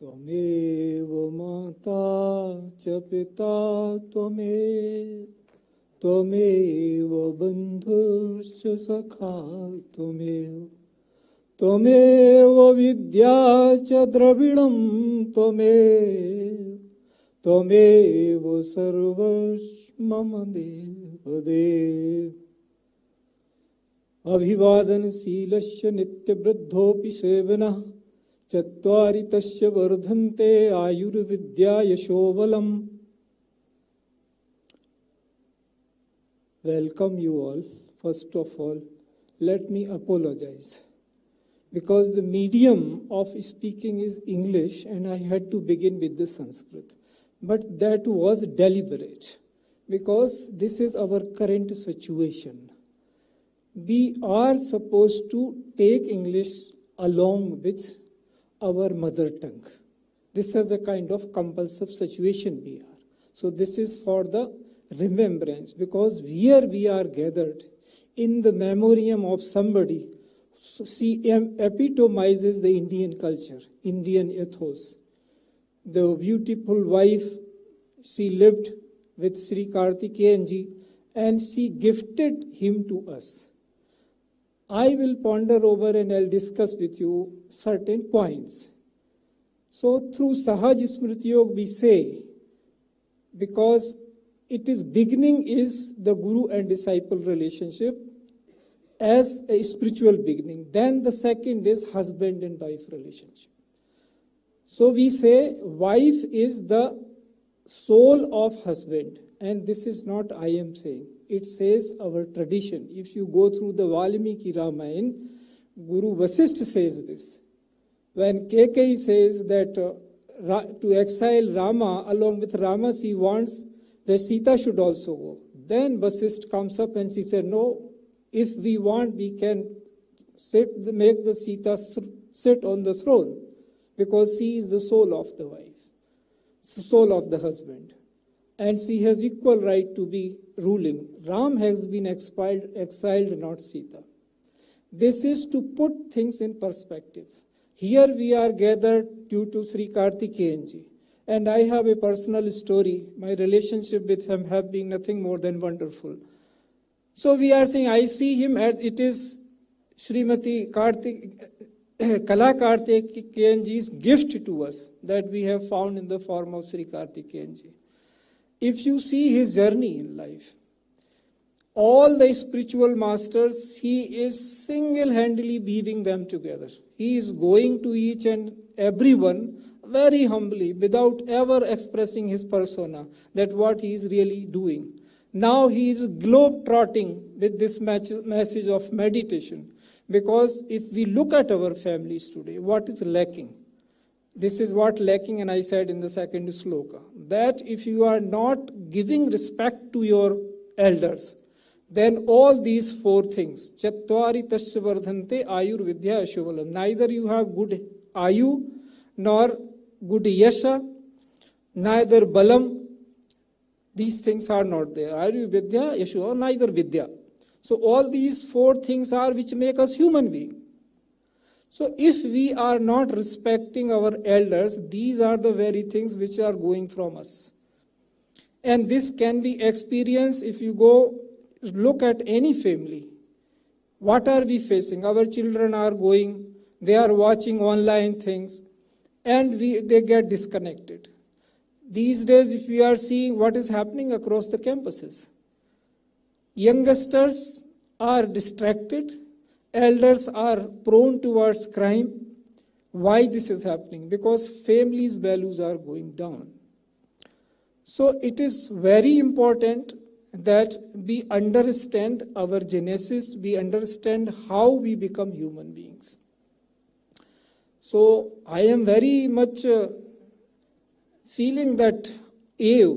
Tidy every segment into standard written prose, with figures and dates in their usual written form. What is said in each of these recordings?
त्वमेव माता च पिता त्वमेव बन्धुश्च सखा त्वमेव विद्या च द्रविणं त्वमेव सर्वस्मम देवदेव। अभिवादनशीलस्य नित्यवृद्धोऽपि सेवनः चत्वारि तस्य वर्धन्ते आयुर्विद्या यशोबलम्। Welcome you all. First of all, let me apologize because the medium of speaking is English and I had to begin with the Sanskrit. But that was deliberate because this is our current situation. We are supposed to take English along with our mother tongue. This is a kind of compulsive situation we are. So this is for the remembrance, because here we are gathered in the memoriam of somebody. So she epitomizes the Indian culture, Indian ethos. The beautiful wife, she lived with Shri Karthikeyan ji and she gifted him to us. I will ponder over and I'll discuss with you certain points. So through Sahaj Smriti Yog we say, because it is beginning is the guru and disciple relationship as a spiritual beginning. Then the second is husband and wife relationship. So we say wife is the soul of husband, and this is not I am saying. It says our tradition. If you go through the Valmiki Ramayana, Guru Vasishtha says this. When Kekai says that to exile Rama, along with Rama she wants that Sita should also go. Then Vasishtha comes up and she said, no, if we want, we can make the Sita sit on the throne, because she is the soul of the wife, soul of the husband. And she has equal right to be ruling. Ram has been exiled, not Sita. This is to put things in perspective. Here we are gathered due to Sri Karthikeyan ji. And I have a personal story. My relationship with him have been nothing more than wonderful. So we are saying, I see him as it is Srimati Kala Karthikeyan ji's gift to us that we have found in the form of Sri Karthikeyan ji. If you see his journey in life, all the spiritual masters, he is single-handedly weaving them together. He is going to each and everyone very humbly, without ever expressing his persona, that what he is really doing. Now he is globe-trotting with this message of meditation. Because if we look at our families today, what is lacking? This is what lacking, and I said in the second sloka, that if you are not giving respect to your elders, then all these four things, Chatvari tasya vardhante ayur vidya ashuvalam, neither you have good ayu, nor good yasha, neither balam, these things are not there. Ayu vidya, yashu, neither vidya. So all these four things are which make us human beings. So if we are not respecting our elders, these are the very things which are going from us. And this can be experienced if you go look at any family. What are we facing? Our children are going, they are watching online things, and they get disconnected. These days, if we are seeing what is happening across the campuses, youngsters are distracted, elders are prone towards crime. Why this is happening? Because families' values are going down. So it is very important that we understand our genesis, we understand how we become human beings. So I am very much feeling that awe,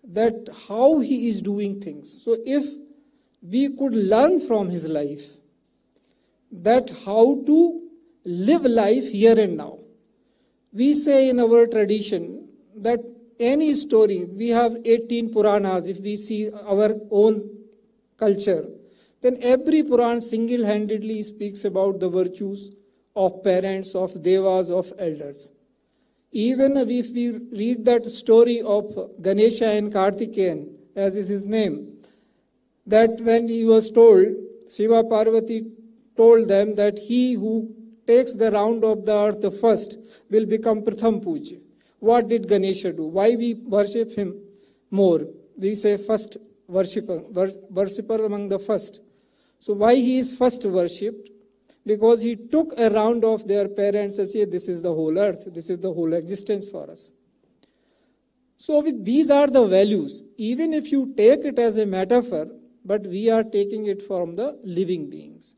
that how he is doing things. So if we could learn from his life, that how to live life here and now. We say in our tradition that any story, we have 18 Puranas, if we see our own culture, then every Puran single-handedly speaks about the virtues of parents, of devas, of elders. Even if we read that story of Ganesha and Karthikeyan, as is his name, that when he was told, Shiva Parvati told them that he who takes the round of the earth first will become Pratham Puja. What did Ganesha do? Why we worship him more? We say first worshipper among the first. So why he is first worshipped? Because he took a round of their parents and said, this is the whole earth, this is the whole existence for us. So these are the values. Even if you take it as a metaphor, but we are taking it from the living beings.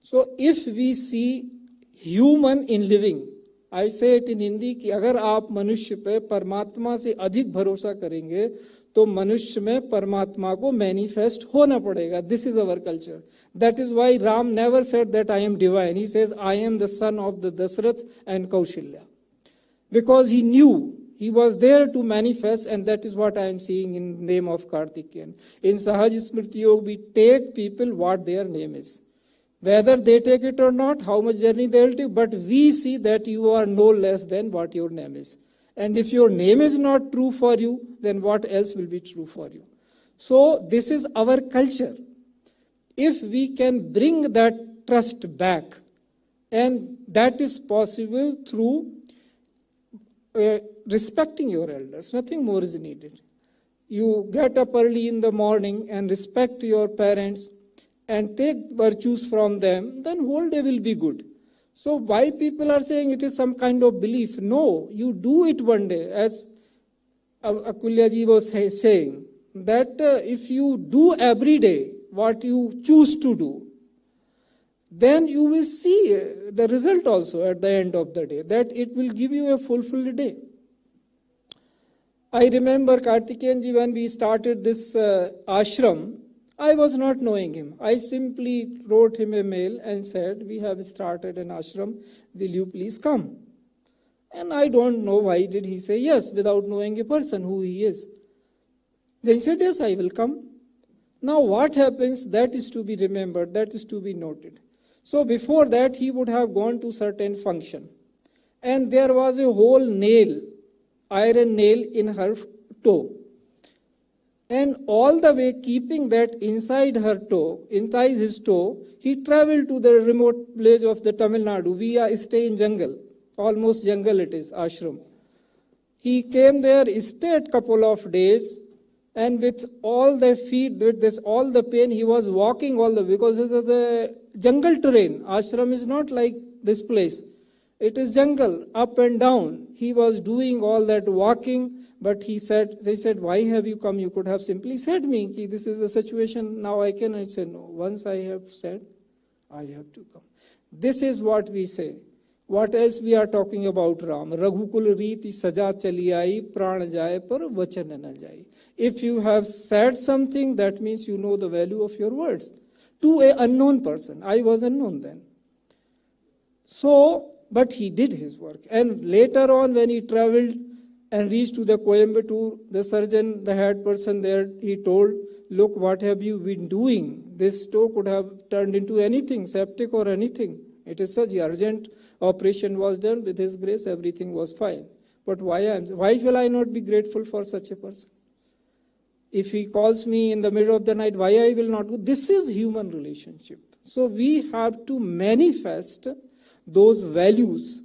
So if we see human in living, I say it in Hindi कि अगर आप मनुष्य पे परमात्मा से अधिक भरोसा करेंगे तो मनुष्य में परमात्मा को मैनिफेस्ट होना पड़ेगा. This is our culture. That is why Ram never said that I am divine. He says I am the son of the Dasrath and Kaushilya. Because he knew he was there to manifest, and that is what I am seeing in the name of Karthikeyan. In Sahaj Smriti Yog, we take people what their name is. Whether they take it or not, how much journey they will take, but we see that you are no less than what your name is. And if your name is not true for you, then what else will be true for you? So this is our culture. If we can bring that trust back, and that is possible through respecting your elders, nothing more is needed. You get up early in the morning and respect your parents and take virtues from them, then whole day will be good. So why people are saying it is some kind of belief? No, you do it one day. As Akulya ji was saying, that if you do every day what you choose to do, then you will see the result also at the end of the day, that it will give you a fulfilled day. I remember Karthikeyan ji, when we started this ashram, I was not knowing him. I simply wrote him a mail and said, we have started an ashram, will you please come? And I don't know why did he say yes, without knowing a person who he is. Then he said, yes, I will come. Now what happens, that is to be remembered, that is to be noted. So before that, he would have gone to certain function. And there was a whole nail, iron nail in her toe. And all the way keeping that inside her toe, inside his toe, he traveled to the remote village of the Tamil Nadu. We stay in jungle, almost jungle it is, ashram. He came there, stayed couple of days, and with all the feet, with this all the pain, he was walking all the way, because this is a jungle terrain. Ashram is not like this place. It is jungle, up and down. He was doing all that walking. But they said, why have you come? You could have simply said me, ki this is the situation, now I can. I said, no, once I have said, I have to come. This is what we say. What else we are talking about Ram? Raghukul reeti saja chali aayi, pran jaye par vachan na jaye. If you have said something, that means you know the value of your words. To an unknown person. I was unknown then. So, but he did his work. And later on, when he traveled and reached to the Coimbatore, the surgeon, the head person there, he told, look, what have you been doing? This toe could have turned into anything, septic or anything. It is such urgent operation was done. With his grace, everything was fine. But why will I not be grateful for such a person? If he calls me in the middle of the night, why I will not go? This is human relationship. So we have to manifest those values.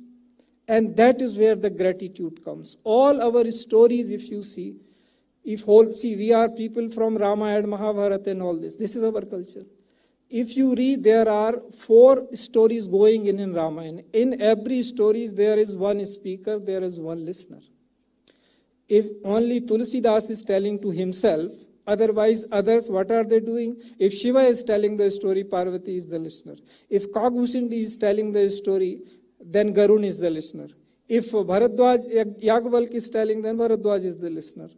And that is where the gratitude comes. All our stories, if you see, we are people from Ramayana, Mahabharata and all this. This is our culture. If you read, there are 4 stories going in Ramayana. In every story, there is one speaker, there is one listener. If only Tulsidas is telling to himself, otherwise others, what are they doing? If Shiva is telling the story, Parvati is the listener. If Kaghbhushan is telling the story, then Garun is the listener. If Bharadwaj, Yagvalk is telling, then Bharadwaj is the listener.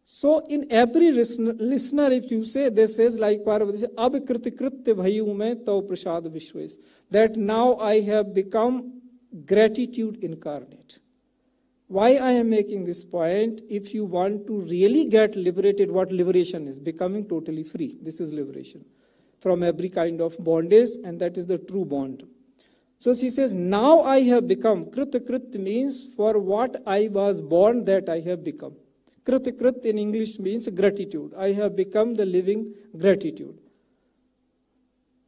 So in every listener, if you say, this says like Parvati, Ab kriti kritya bhayu mein tau prasad vishwes. That now I have become gratitude incarnate. Why I am making this point? If you want to really get liberated, what liberation is? Becoming totally free. This is liberation. From every kind of bondage, and that is the true bond. So she says, now I have become. Krit means for what I was born, that I have become. Krit in English means gratitude. I have become the living gratitude.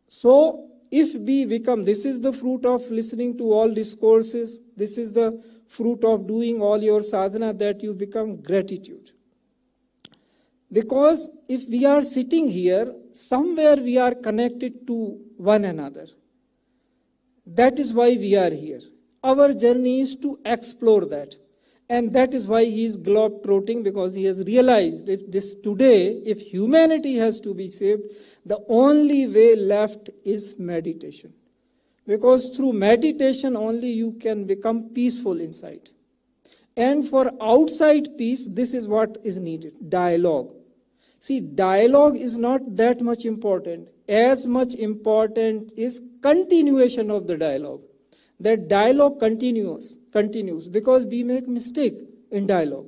So if we become, this is the fruit of listening to all discourses, this is the fruit of doing all your sadhana, that you become gratitude. Because if we are sitting here, somewhere we are connected to one another. That is why we are here. Our journey is to explore that. And that is why he is globe-trotting, because he has realized if humanity has to be saved, the only way left is meditation. Because through meditation only you can become peaceful inside. And for outside peace, this is what is needed, dialogue. See, dialogue is not that much important. As much important is continuation of the dialogue. That dialogue continues because we make mistake in dialogue.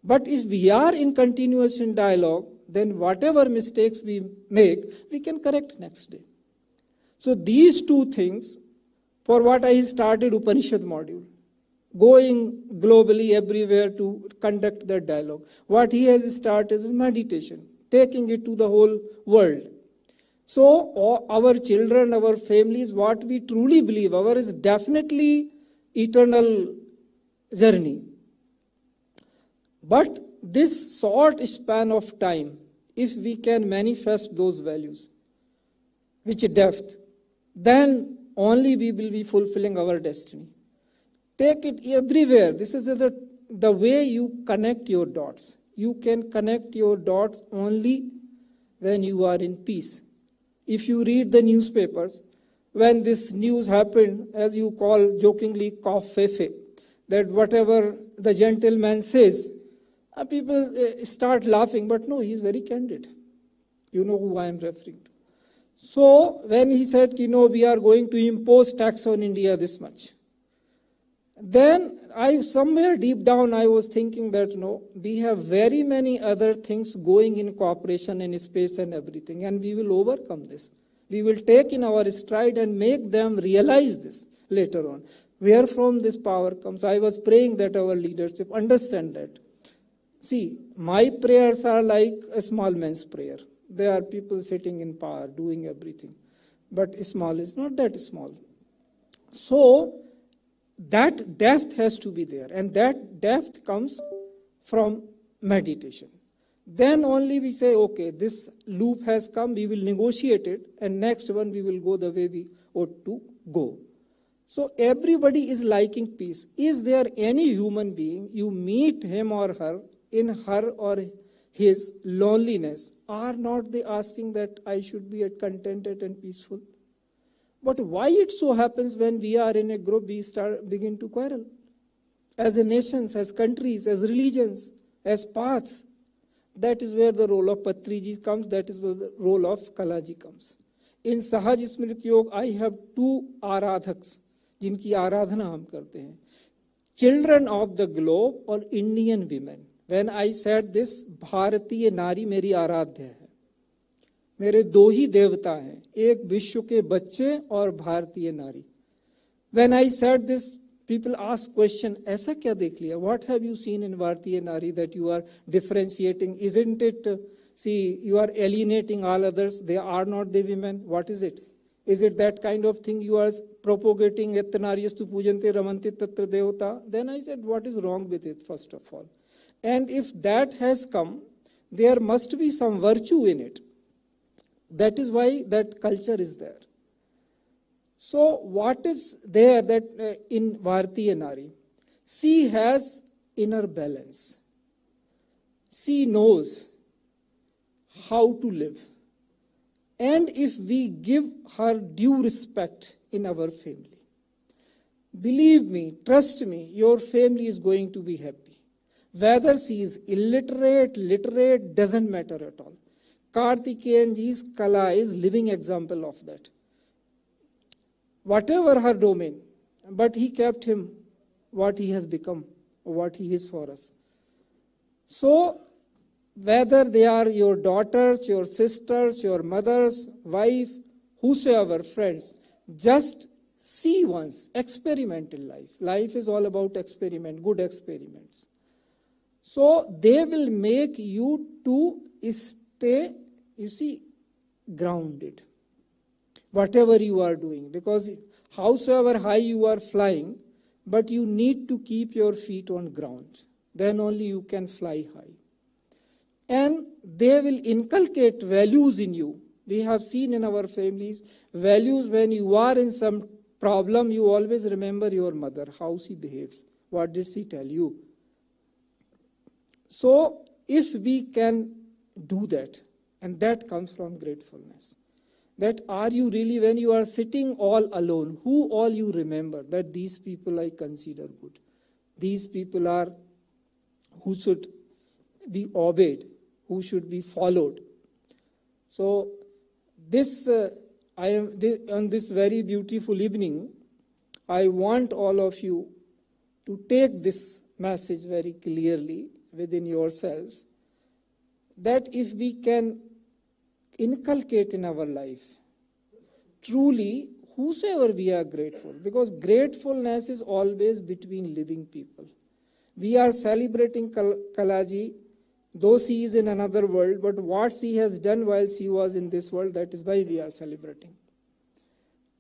But if we are in continuous in dialogue, then whatever mistakes we make, we can correct next day. So these two things, for what I started Upanishad module, going globally everywhere to conduct that dialogue. What he has started is meditation, taking it to the whole world. So our children, our families, what we truly believe, our is definitely eternal journey. But this short span of time, if we can manifest those values, which depth, then only we will be fulfilling our destiny. Take it everywhere. This is the way you connect your dots. You can connect your dots only when you are in peace. If you read the newspapers, when this news happened, as you call jokingly, cough fefe, that whatever the gentleman says, people start laughing, but no, he is very candid. You know who I am referring to. So when he said, we are going to impose tax on India this much, then somewhere deep down I was thinking that we have very many other things going in cooperation in space and everything, and we will overcome this. We will take in our stride and make them realize this later on. Where from this power comes? I was praying that our leadership understand that. See, my prayers are like a small man's prayer. There are people sitting in power, doing everything. But small is not that small. So, that depth has to be there, and that depth comes from meditation. Then only we say, okay, this loop has come, we will negotiate it, and next one we will go the way we ought to go. So everybody is liking peace. Is there any human being, you meet him or her, in her or his loneliness, are not they asking that I should be contented and peaceful? But why it so happens when we are in a group, we begin to quarrel? As a nations, as countries, as religions, as paths. That is where the role of Patriji comes, that is where the role of Kalaji comes. In Sahaj Smriti Yog, I have two Aradhaks, जिनकी आराधना हम करते हैं. Children of the globe or Indian women. When I said this, भारतीय नारी मेरी आराध्य है. मेरे दो ही देवता हैं, एक विश्व के बच्चे और भारतीय नारी. When I said this, people ask question, ऐसा क्या देख लिया? What have you seen in भारतीय नारी that you are differentiating? Isn't it, you are alienating all others? They are not the women. What is it? Is it that kind of thing you are propagating? Ettanaryastu pujante ramanti tatra devata. Then I said, what is wrong with it, first of all? And if that has come, there must be some virtue in it. That is why that culture is there. So what is there that in Bharatiya Nari? She has inner balance. She knows how to live. And if we give her due respect in our family, believe me, trust me, your family is going to be happy. Whether she is illiterate, literate, doesn't matter at all. Karthikeyan ji's kala is living example of that. Whatever her domain, but he kept him what he has become, what he is for us. So, whether they are your daughters, your sisters, your mothers, wife, whosoever, friends, just see once, experiment in life. Life is all about experiment, good experiments. So they will make you to stay, grounded. Whatever you are doing, because howsoever high you are flying, but you need to keep your feet on ground. Then only you can fly high. And they will inculcate values in you. We have seen in our families, values when you are in some problem, you always remember your mother, how she behaves. What did she tell you? So, if we can do that, and that comes from gratefulness, that are you really, when you are sitting all alone, who all you remember, that these people I consider good. These people are who should be obeyed, who should be followed. So, on this very beautiful evening, I want all of you to take this message very clearly within yourselves, that if we can inculcate in our life, truly, whosoever we are grateful, because gratefulness is always between living people. We are celebrating Kalaji, though she is in another world, but what she has done while she was in this world, that is why we are celebrating.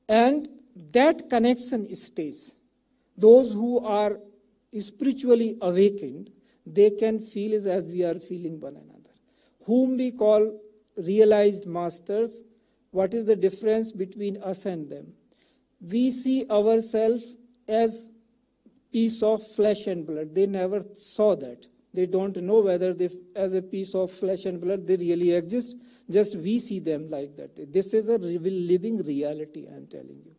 And that connection stays. Those who are spiritually awakened, they can feel as we are feeling one another. Whom we call realized masters, what is the difference between us and them? We see ourselves as piece of flesh and blood. They never saw that. They don't know whether they, as a piece of flesh and blood, they really exist. Just we see them like that. This is a living reality, I am telling you.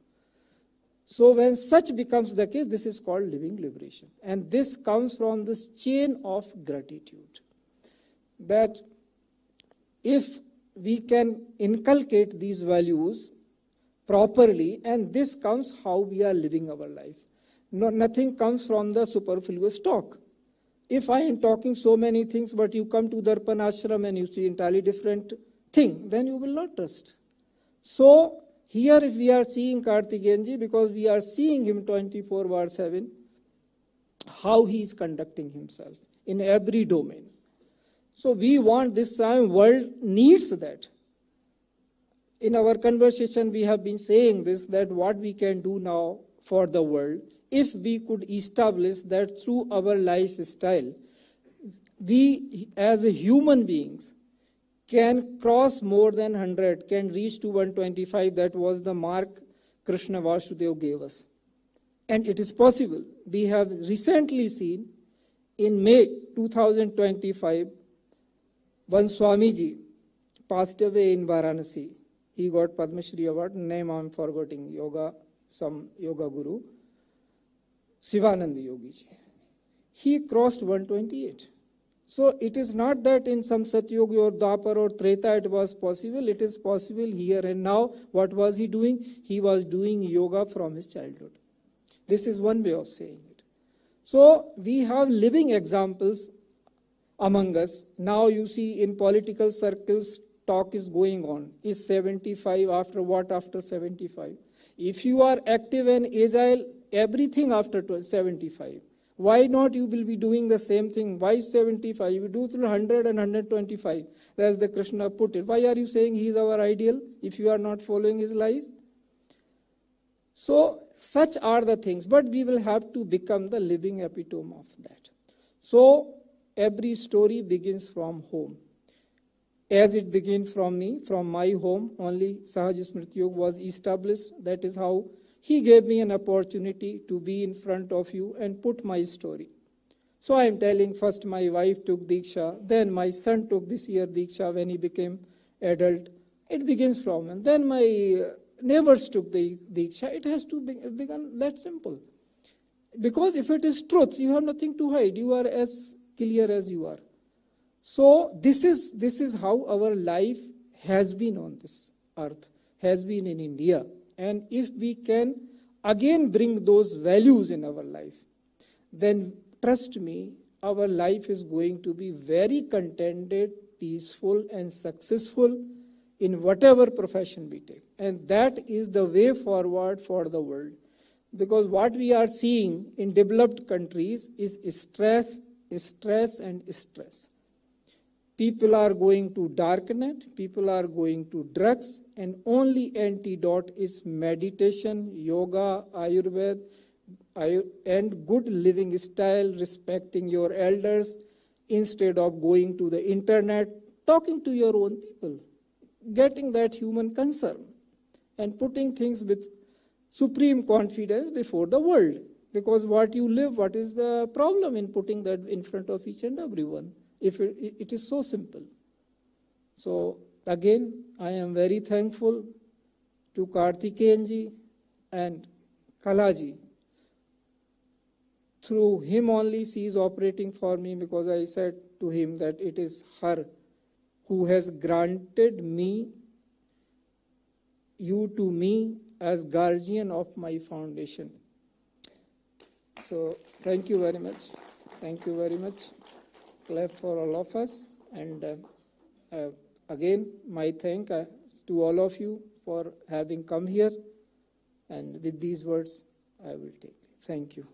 So when such becomes the case, this is called living liberation. And this comes from this chain of gratitude. That if we can inculcate these values properly, and this comes how we are living our life. Nothing comes from the superfluous talk. If I am talking so many things, but you come to Darpan ashram and you see entirely different thing, then you will not trust. So, here if we are seeing Karthikeyan ji, because we are seeing him 24/7, how he is conducting himself in every domain. So we want this time, world needs that. In our conversation we have been saying this, that what we can do now for the world, if we could establish that through our lifestyle, we as a human beings can cross more than 100, can reach to 125. That was the mark Krishna Vasudev gave us. And it is possible. We have recently seen in May 2025, one Swamiji passed away in Varanasi. He got Padma Shri Award, name I am forgetting, some yoga guru, Shivananda Yogi ji. He crossed 128. So it is not that in some Satyuga or Dwapar or Treta it was possible. It is possible here and now. What was he doing? He was doing yoga from his childhood. This is one way of saying it. So we have living examples among us. Now you see in political circles, talk is going on. Is 75 after what after 75? If you are active and agile, everything after 75. Why not you will be doing the same thing? Why 75? You do till 100 and 125. As the Krishna put it. Why are you saying he is our ideal if you are not following his life? So such are the things. But we will have to become the living epitome of that. So every story begins from home. As it began from me, from my home, only Sahaj Smriti Yog was established. That is how he gave me an opportunity to be in front of you and put my story. So I am telling, first my wife took Diksha, then my son took this year Diksha when he became adult. It begins from him. Then my neighbors took the Diksha. It has to begin that simple. Because if it is truth, you have nothing to hide. You are as clear as you are. So this is how our life has been on this earth, has been in India. And if we can again bring those values in our life, then trust me, our life is going to be very contented, peaceful and successful in whatever profession we take. And that is the way forward for the world. Because what we are seeing in developed countries is stress, and stress. People are going to darknet, people are going to drugs, and only antidote is meditation, yoga, Ayurveda, and good living style, respecting your elders, instead of going to the internet, talking to your own people, getting that human concern, and putting things with supreme confidence before the world. Because what you live, what is the problem in putting that in front of each and everyone? If it is so simple. So again, I am very thankful to Karthikeyan ji and Kalaji. Through him only she is operating for me, because I said to him that it is her who has granted you to me as guardian of my foundation. So thank you very much. Thank you very much. Clap for all of us. And again, my thank to all of you for having come here. And with these words, I will take. Thank you.